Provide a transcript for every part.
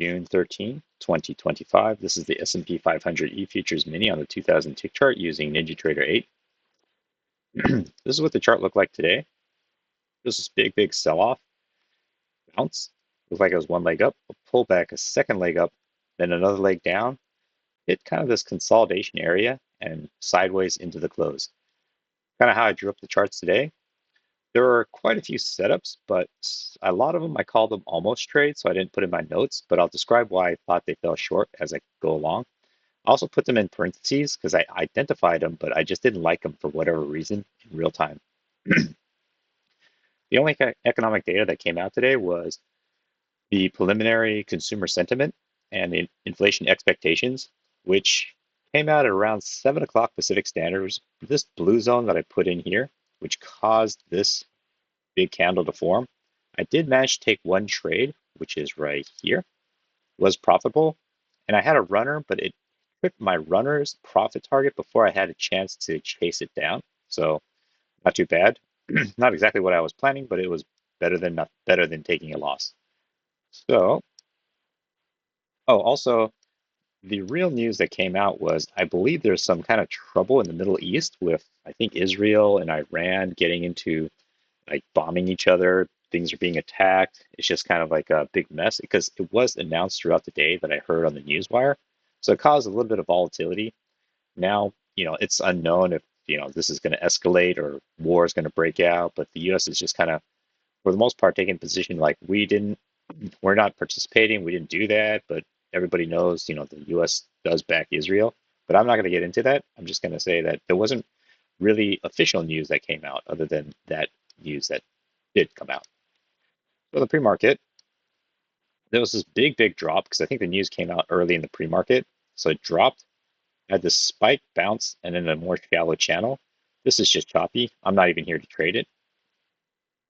June 13, 2025. This is the S&P 500 E-Futures Mini on the 2000 tick chart using NinjaTrader 8. This is what the chart looked like today. This is big sell-off, bounce. Looked like it was one leg up, a pullback, a second leg up, then another leg down. Hit kind of this consolidation area and sideways into the close. Kind of how I drew up the charts today. There were quite a few setups, but a lot of them I called them almost trades, so I didn't put in my notes, but I'll describe why I thought they fell short as I go along. I also put them in parentheses because I identified them, but I just didn't like them for whatever reason in real time. The only economic data that came out today was the preliminary consumer sentiment and the inflation expectations, which came out at around 7 o'clock Pacific Standard. This blue zone that I put in here, which caused this big candle to form. I did manage to take one trade, which is right here, was profitable, and I had a runner, but it tripped my runner's profit target before I had a chance to chase it down. So not too bad. Not exactly what I was planning, but it was better than taking a loss. So, also the real news that came out was I believe there's some kind of trouble in the Middle East with I think Israel and Iran getting into like bombing each other. Things are being attacked. It's just kind of like a big mess because it was announced throughout the day that I heard on the newswire. So it caused a little bit of volatility. Now, it's unknown if, this is going to escalate or war is going to break out, but the US is just kind of, for the most part, taking a position like we're not participating. We didn't do that, but everybody knows, the US does back Israel. But I'm not going to get into that. I'm just going to say that there wasn't really official news that came out other than that news that did come out. So the pre-market, there was this big drop because I think the news came out early in the pre-market. So it dropped, had this spike, bounce, and then a more shallow channel. This is just choppy. I'm not even here to trade it.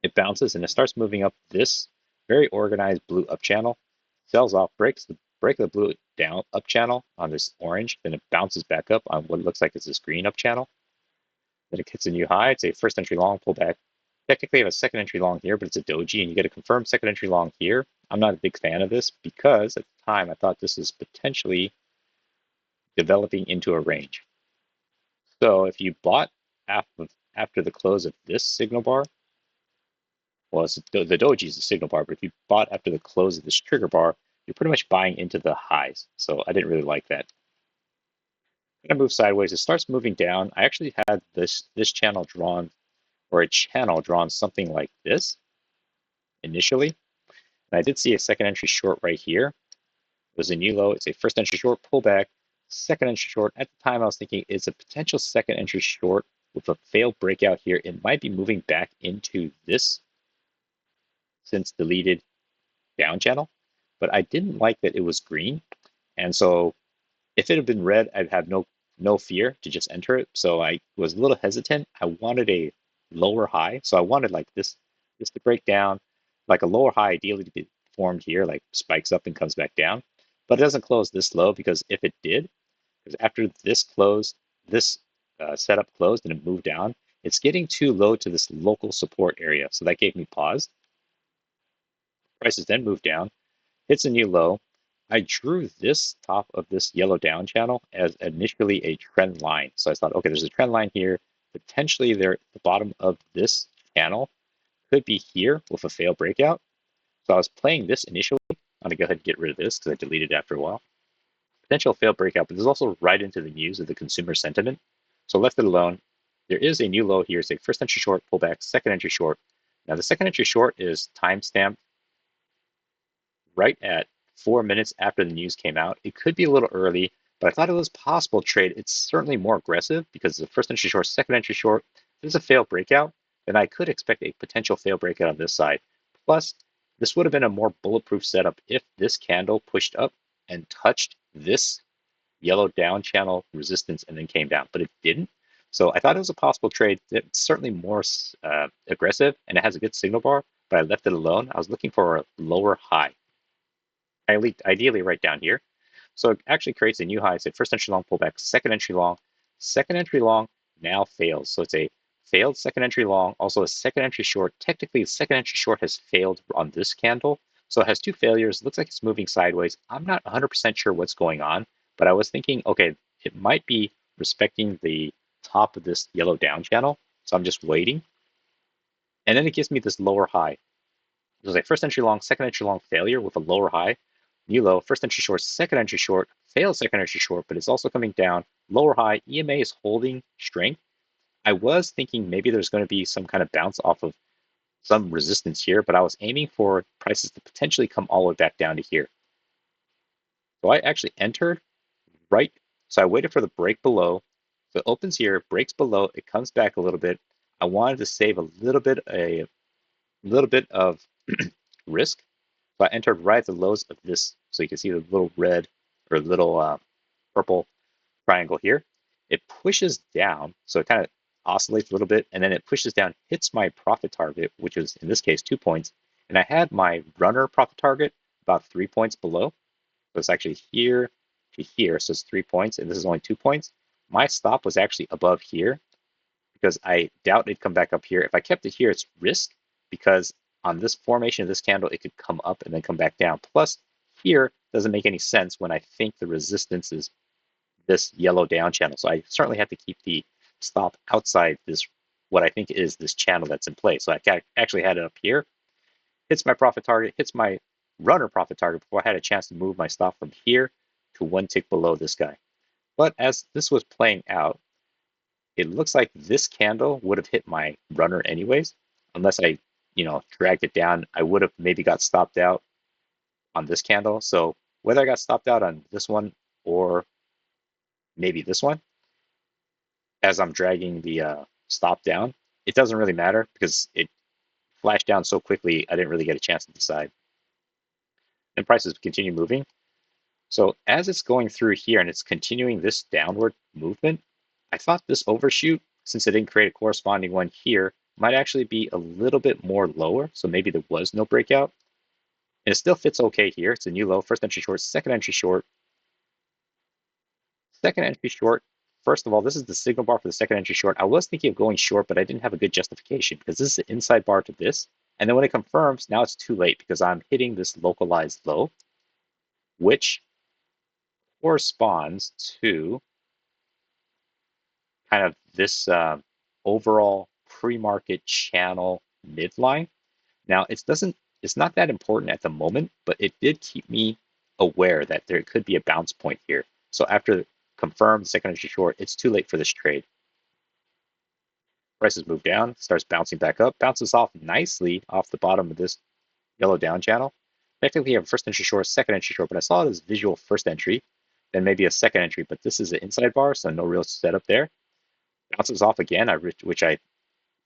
It bounces and it starts moving up this very organized blue up channel, sells off, breaks the blue down up channel on this orange, then it bounces back up on what looks like it's this green up channel. Then it hits a new high. It's a first entry long pullback. Technically, I have a second entry long here, but it's a doji, and you get a confirmed second entry long here. I'm not a big fan of this because at the time I thought this is potentially developing into a range. So if you bought after the close of this signal bar, well, the doji is the signal bar, but if you bought after the close of this trigger bar, you're pretty much buying into the highs. So I didn't really like that. Gonna move sideways. It starts moving down. I actually had this channel drawn, or a channel drawn something like this initially. And I did see a second entry short right here. It was a new low. It's a first entry short pullback, second entry short. At the time, I was thinking it's a potential second entry short with a failed breakout here. It might be moving back into this since deleted down channel, but I didn't like that it was green. And so if it had been red, I'd have no fear to just enter it. So I was a little hesitant. I wanted a lower high. So I wanted like this to break down, like a lower high ideally to be formed here, like spikes up and comes back down. But it doesn't close this low because if it did, because after this close, this setup closed and it moved down, it's getting too low to this local support area. So that gave me pause. Prices then moved down, hits a new low. I drew this top of this yellow down channel as initially a trend line. So I thought, okay, there's a trend line here. Potentially there, the bottom of this channel could be here with a failed breakout. So I was playing this initially. I'm gonna go ahead and get rid of this because I deleted it after a while. Potential failed breakout, but there's also right into the news of the consumer sentiment. So left it alone. There is a new low here. It's a first entry short pullback, second entry short. Now the second entry short is timestamped right at 4 minutes after the news came out. It could be a little early, but I thought it was possible trade. It's certainly more aggressive because the first entry short, second entry short, if there's a failed breakout, then I could expect a potential failed breakout on this side. Plus, this would have been a more bulletproof setup if this candle pushed up and touched this yellow down channel resistance and then came down, but it didn't. So I thought it was a possible trade. It's certainly more aggressive and it has a good signal bar, but I left it alone. I was looking for a lower high. Ideally right down here. So it actually creates a new high. It's a first entry long pullback, second entry long now fails. So it's a failed second entry long, also a second entry short. Technically, the second entry short has failed on this candle. So it has two failures. Looks like it's moving sideways. I'm not 100% sure what's going on, but I was thinking, okay, it might be respecting the top of this yellow down channel. So I'm just waiting. And then it gives me this lower high. There's like first entry long, second entry long failure with a lower high. New low, first entry short, second entry short, failed second entry short, but it's also coming down. Lower high, EMA is holding strength. I was thinking maybe there's going to be some kind of bounce off of some resistance here, but I was aiming for prices to potentially come all the way back down to here. So I actually entered right. So I waited for the break below. So it opens here, breaks below, it comes back a little bit. I wanted to save a little bit of risk. So I entered right at the lows of this. So you can see the little red or little purple triangle here. It pushes down, so it kind of oscillates a little bit, and then it pushes down, hits my profit target, which is in this case 2 points. And I had my runner profit target about 3 points below. So it's actually here to here, so it's 3 points, and this is only 2 points. My stop was actually above here because I doubt it'd come back up here. If I kept it here, it's risk because on this formation of this candle, it could come up and then come back down. Plus, here doesn't make any sense when I think the resistance is this yellow down channel. So I certainly have to keep the stop outside this, what I think is this channel that's in place. So I actually had it up here, hits my profit target, hits my runner profit target before I had a chance to move my stop from here to one tick below this guy. But as this was playing out, it looks like this candle would have hit my runner anyways, unless I, dragged it down. I would have maybe got stopped out on this candle. So whether I got stopped out on this one or maybe this one, as I'm dragging the stop down, it doesn't really matter because it flashed down so quickly, I didn't really get a chance to decide. And prices continue moving. So as it's going through here and it's continuing this downward movement, I thought this overshoot, since it didn't create a corresponding one here, might actually be a little bit more lower. So maybe there was no breakout. And it still fits okay here. It's a new low, first entry short, second entry short. Second entry short, first of all, this is the signal bar for the second entry short. I was thinking of going short, but I didn't have a good justification because this is the inside bar to this. And then when it confirms, now it's too late because I'm hitting this localized low, which corresponds to kind of this overall pre-market channel midline. Now, it's not that important at the moment, but it did keep me aware that there could be a bounce point here. So after confirmed second entry short, it's too late for this trade. Prices move down, starts bouncing back up, bounces off nicely off the bottom of this yellow down channel. Technically, you have a first entry short, second entry short, but I saw it as visual first entry, then maybe a second entry, but this is an inside bar, so no real setup there. Bounces off again, which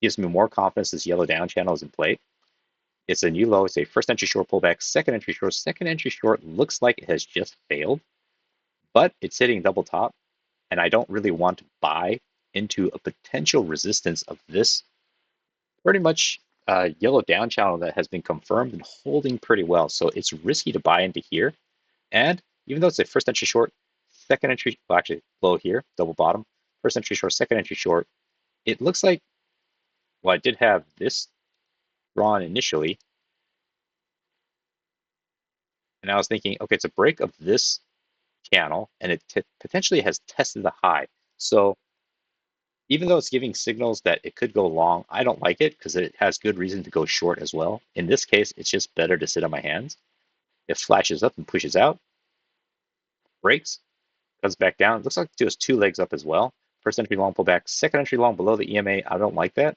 gives me more confidence this yellow down channel is in play. It's a new low. It's a first entry short pullback, second entry short. Second entry short looks like it has just failed, but it's hitting double top, and I don't really want to buy into a potential resistance of this pretty much yellow down channel that has been confirmed and holding pretty well. So it's risky to buy into here. And even though it's a first entry short, second entry, well, actually low here, double bottom, first entry short, second entry short, it looks like, well, I did have this drawn initially. And I was thinking, okay, it's a break of this channel and it potentially has tested the high. So even though it's giving signals that it could go long, I don't like it because it has good reason to go short as well. In this case, it's just better to sit on my hands. It flashes up and pushes out, breaks, comes back down. It looks like it has two legs up as well. First entry long pullback, second entry long below the EMA. I don't like that.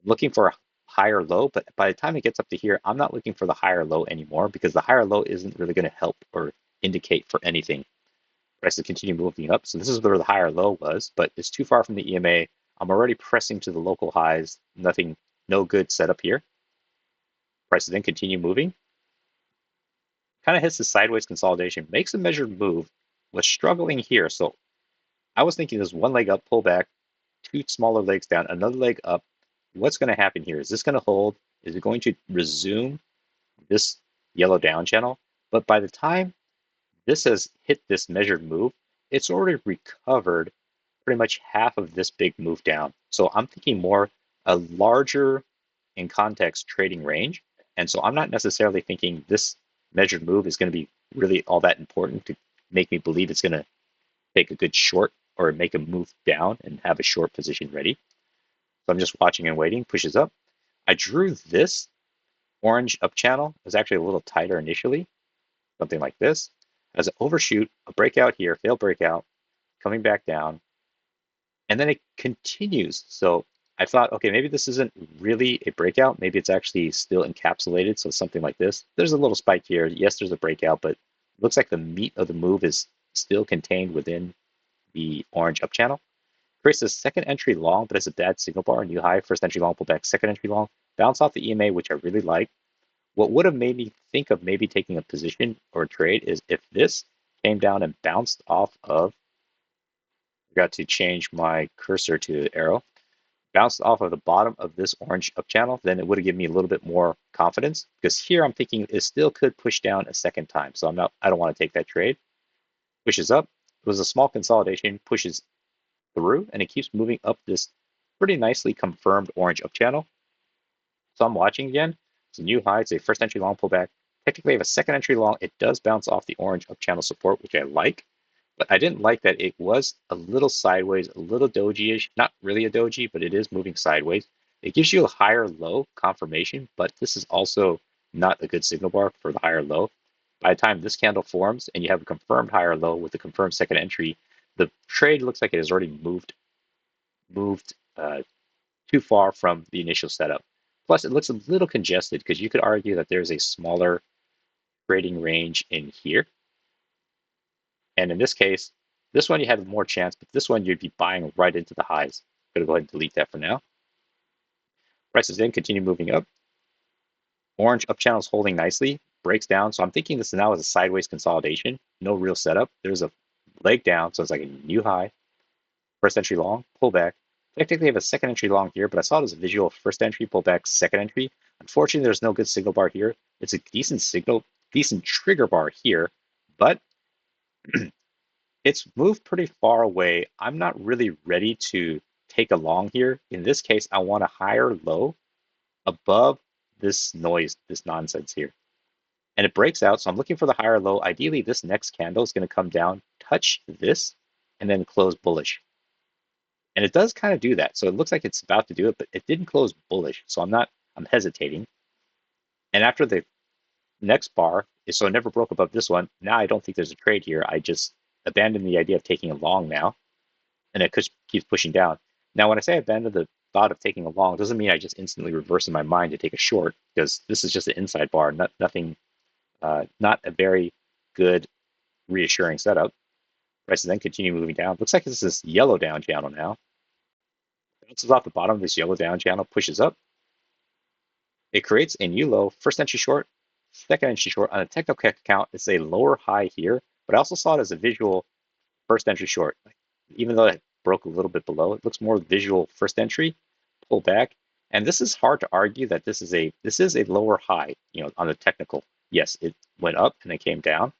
I'm looking for a higher low, but by the time it gets up to here, I'm not looking for the higher low anymore because the higher low isn't really going to help or indicate for anything. Prices continue moving up. So this is where the higher low was, but it's too far from the EMA. I'm already pressing to the local highs. Nothing, no good setup here. Prices then continue moving. Kind of hits the sideways consolidation, makes a measured move, was struggling here. So I was thinking there's one leg up, pull back, two smaller legs down, another leg up. What's going to happen here? Is this going to hold? Is it going to resume this yellow down channel? But by the time this has hit this measured move, it's already recovered pretty much half of this big move down. So I'm thinking more a larger in context trading range. And so I'm not necessarily thinking this measured move is going to be really all that important to make me believe it's going to take a good short or make a move down and have a short position ready. So I'm just watching and waiting, pushes up. I drew this orange up channel. It was actually a little tighter initially, something like this. As an overshoot, a breakout here, failed breakout, coming back down, and then it continues. So I thought, okay, maybe this isn't really a breakout. Maybe it's actually still encapsulated. So something like this. There's a little spike here. Yes, there's a breakout, but it looks like the meat of the move is still contained within the orange up channel. Creates a second entry long, but it's a bad signal bar. New high, first entry long, pullback, second entry long. Bounce off the EMA, which I really like. What would have made me think of maybe taking a position or a trade is if this came down and bounced off of, I got to change my cursor to the arrow, bounced off of the bottom of this orange up channel, then it would have given me a little bit more confidence because here I'm thinking it still could push down a second time. So I don't want to take that trade. Pushes up. It was a small consolidation, pushes through, and it keeps moving up this pretty nicely confirmed orange up channel. So I'm watching again. It's a new high. It's a first entry long pullback. Technically, I have a second entry long. It does bounce off the orange up channel support, which I like. But I didn't like that it was a little sideways, a little doji-ish. Not really a doji, but it is moving sideways. It gives you a higher low confirmation, but this is also not a good signal bar for the higher low. By the time this candle forms and you have a confirmed higher low with a confirmed second entry, the trade looks like it has already moved too far from the initial setup. Plus, it looks a little congested because you could argue that there's a smaller trading range in here. And in this case, this one you have more chance, but this one you'd be buying right into the highs. I'm going to go ahead and delete that for now. Prices in, continue moving up. Orange up channel is holding nicely, breaks down. So I'm thinking this now is a sideways consolidation, no real setup. There's a leg down, so it's like a new high. First entry long, pullback. Technically, I have a second entry long here, but I saw it as a visual first entry, pullback, second entry. Unfortunately, there's no good signal bar here. It's a decent trigger bar here, but it's moved pretty far away. I'm not really ready to take a long here. In this case, I want a higher low above this noise, this nonsense here. And it breaks out, so I'm looking for the higher low. Ideally, this next candle is going to come down, touch this, and then close bullish. And it does kind of do that. So it looks like it's about to do it, but it didn't close bullish. So I'm hesitating. And after the next bar, so it never broke above this one. Now I don't think there's a trade here. I just abandoned the idea of taking a long now. And it keeps pushing down. Now, when I say I abandoned the thought of taking a long, doesn't mean I just instantly reverse in my mind to take a short, because this is just an inside bar, nothing, not a very good, reassuring setup. Prices then continue moving down. Looks like this is yellow down channel now. Bounces off the bottom of this yellow down channel, pushes up. It creates a new low, first entry short, second entry short. On a technical count, it's a lower high here, but I also saw it as a visual first entry short. Even though it broke a little bit below, it looks more visual first entry, pull back. And this is hard to argue that this is a lower high, on the technical. Yes, it went up and it came down,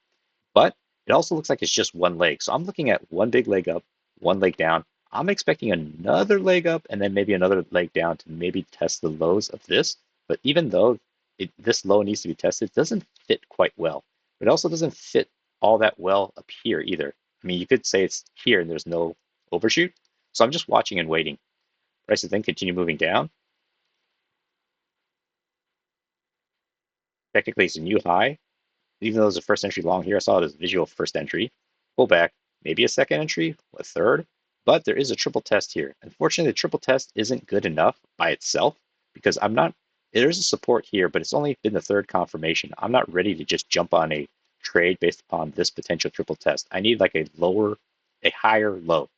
but it also looks like it's just one leg. So I'm looking at one big leg up, one leg down. I'm expecting another leg up and then maybe another leg down to maybe test the lows of this. But even though this low needs to be tested, it doesn't fit quite well. It also doesn't fit all that well up here either. I mean, you could say it's here and there's no overshoot. So I'm just watching and waiting. Prices then continue moving down. Technically, it's a new high. Even though there's a first entry long here, I saw it as visual first entry. Pull back, maybe a second entry, a third, but there is a triple test here. Unfortunately, the triple test isn't good enough by itself because there is a support here, but it's only been the third confirmation. I'm not ready to just jump on a trade based upon this potential triple test. I need like a higher low.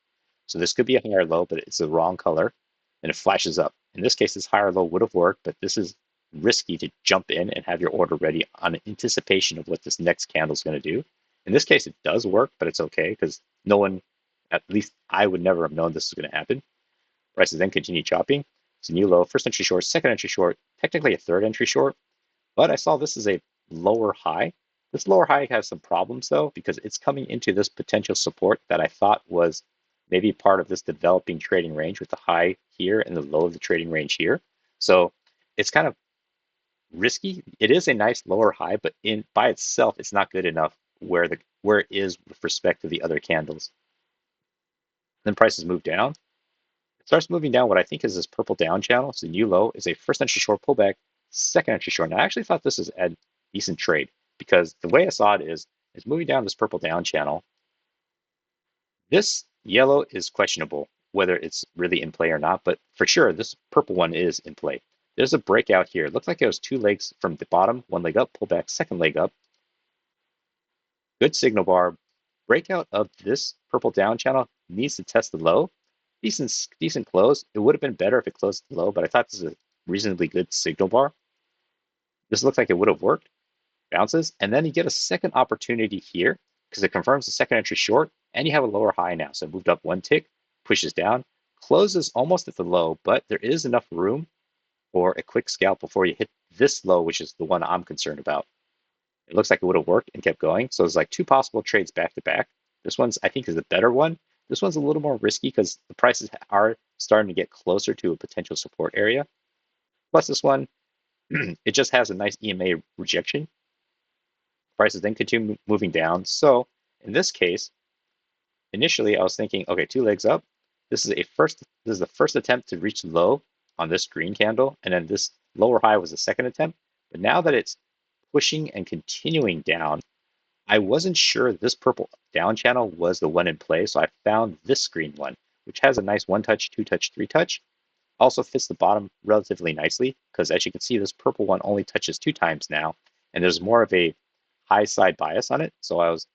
So this could be a higher low, but it's the wrong color and it flashes up. In this case, this higher low would have worked, but this is risky to jump in and have your order ready on anticipation of what this next candle is going to do. In this case, it does work, but it's okay because no one, at least I would never have known this was going to happen. Prices then continue chopping. It's a new low, first entry short, second entry short, technically a third entry short, but I saw this as a lower high. This lower high has some problems though, because it's coming into this potential support that I thought was maybe part of this developing trading range with the high here and the low of the trading range here. So it's kind of risky. It is a nice lower high, but in by itself, it's not good enough where it is with respect to the other candles. Then prices move down. It starts moving down what I think is this purple down channel. So new low is a first entry short pullback, second entry short. And I actually thought this was a decent trade because the way I saw it is it's moving down this purple down channel. This yellow is questionable whether it's really in play or not, but for sure this purple one is in play. There's a breakout here. It looked like it was two legs from the bottom, one leg up, pull back, second leg up. Good signal bar. Breakout of this purple down channel needs to test the low. Decent close. It would have been better if it closed low, but I thought this is a reasonably good signal bar. This looks like it would have worked. Bounces, and then you get a second opportunity here because it confirms the second entry short, and you have a lower high now. So it moved up one tick, pushes down, closes almost at the low, but there is enough room for a quick scalp before you hit this low, which is the one I'm concerned about. It looks like it would have worked and kept going. So it's like two possible trades back to back. This one's, I think, is the better one. This one's a little more risky because the prices are starting to get closer to a potential support area. Plus this one, it just has a nice EMA rejection. Prices then continue moving down. So in this case, initially I was thinking, okay, two legs up. This is the first attempt to reach low on this green candle, and then this lower high was the second attempt. But now that it's pushing and continuing down, I wasn't sure this purple down channel was the one in play, so I found this green one, which has a nice one touch, two touch, three touch. Also fits the bottom relatively nicely, because as you can see, this purple one only touches two times now, and there's more of a high side bias on it. So I was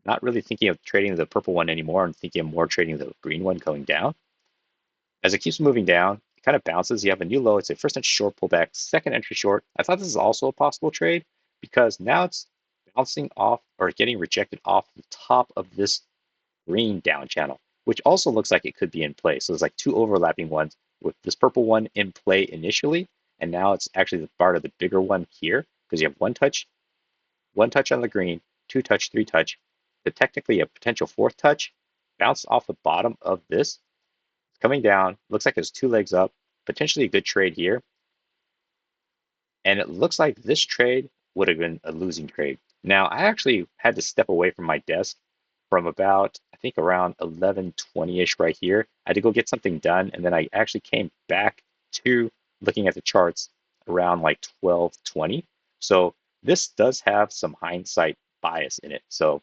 not really thinking of trading the purple one anymore. I'm thinking of more trading the green one going down. As it keeps moving down, it kind of bounces. You have a new low. It's a first entry short pullback, second entry short. I thought this is also a possible trade because now it's bouncing off or getting rejected off the top of this green down channel, which also looks like it could be in play. So there's like two overlapping ones with this purple one in play initially, and now it's actually the part of the bigger one here because you have one touch on the green, two touch, three touch, to technically a potential fourth touch, bounced off the bottom of this. It's coming down, looks like it's two legs up, potentially a good trade here. And it looks like this trade would have been a losing trade. Now, I actually had to step away from my desk from about, I think around 11:20-ish right here. I had to go get something done, and then I actually came back to looking at the charts around like 12:20. So this does have some hindsight bias in it. So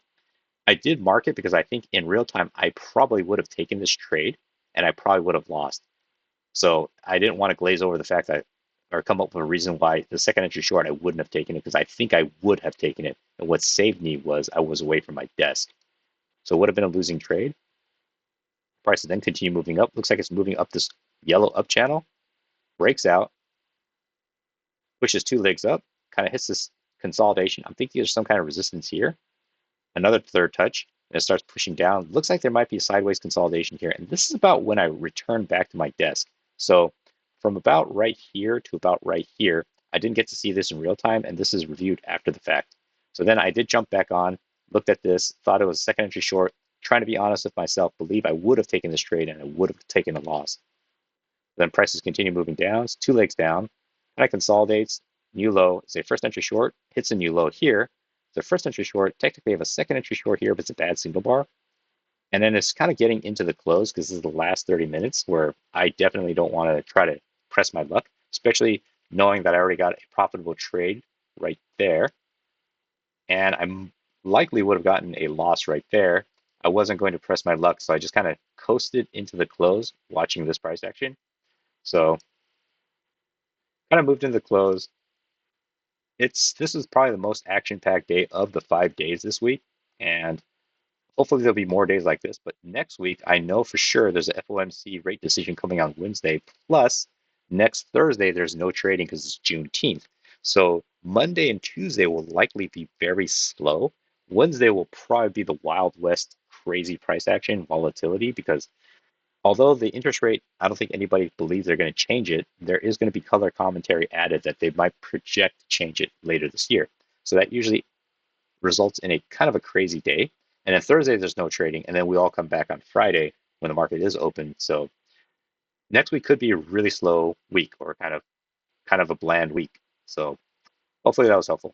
I did mark it because I think in real time, I probably would have taken this trade and I probably would have lost. So I didn't want to glaze over the fact that, or come up with a reason why the second entry short I wouldn't have taken it, because I think I would have taken it. And what saved me was I was away from my desk. So it would have been a losing trade. Prices then continue moving up. Looks like it's moving up this yellow up channel, breaks out, pushes two legs up, kind of hits this consolidation. I'm thinking there's some kind of resistance here. Another third touch, and it starts pushing down. Looks like there might be a sideways consolidation here. And this is about when I return back to my desk. So from about right here to about right here, I didn't get to see this in real time, and this is reviewed after the fact. So then I did jump back on, looked at this, thought it was a second entry short, trying to be honest with myself, believe I would have taken this trade and I would have taken a loss. Then prices continue moving down, it's two legs down, and it consolidates, new low, it's a first entry short, hits a new low here. The first entry short, technically have a second entry short here, but it's a bad signal bar. And then it's kind of getting into the close because this is the last 30 minutes where I definitely don't want to try to press my luck, especially knowing that I already got a profitable trade right there. And I likely would have gotten a loss right there. I wasn't going to press my luck, so I just kind of coasted into the close watching this price action. So kind of moved into the close. This is probably the most action-packed day of the 5 days this week. And hopefully there'll be more days like this, but next week, I know for sure there's a FOMC rate decision coming on Wednesday. Plus, next Thursday, there's no trading because it's Juneteenth. So Monday and Tuesday will likely be very slow. Wednesday will probably be the Wild West crazy price action volatility because although the interest rate, I don't think anybody believes they're going to change it, there is going to be color commentary added that they might project to change it later this year. So that usually results in a kind of a crazy day. And then Thursday, there's no trading. And then we all come back on Friday when the market is open. So next week could be a really slow week or kind of a bland week. So Hopefully that was helpful.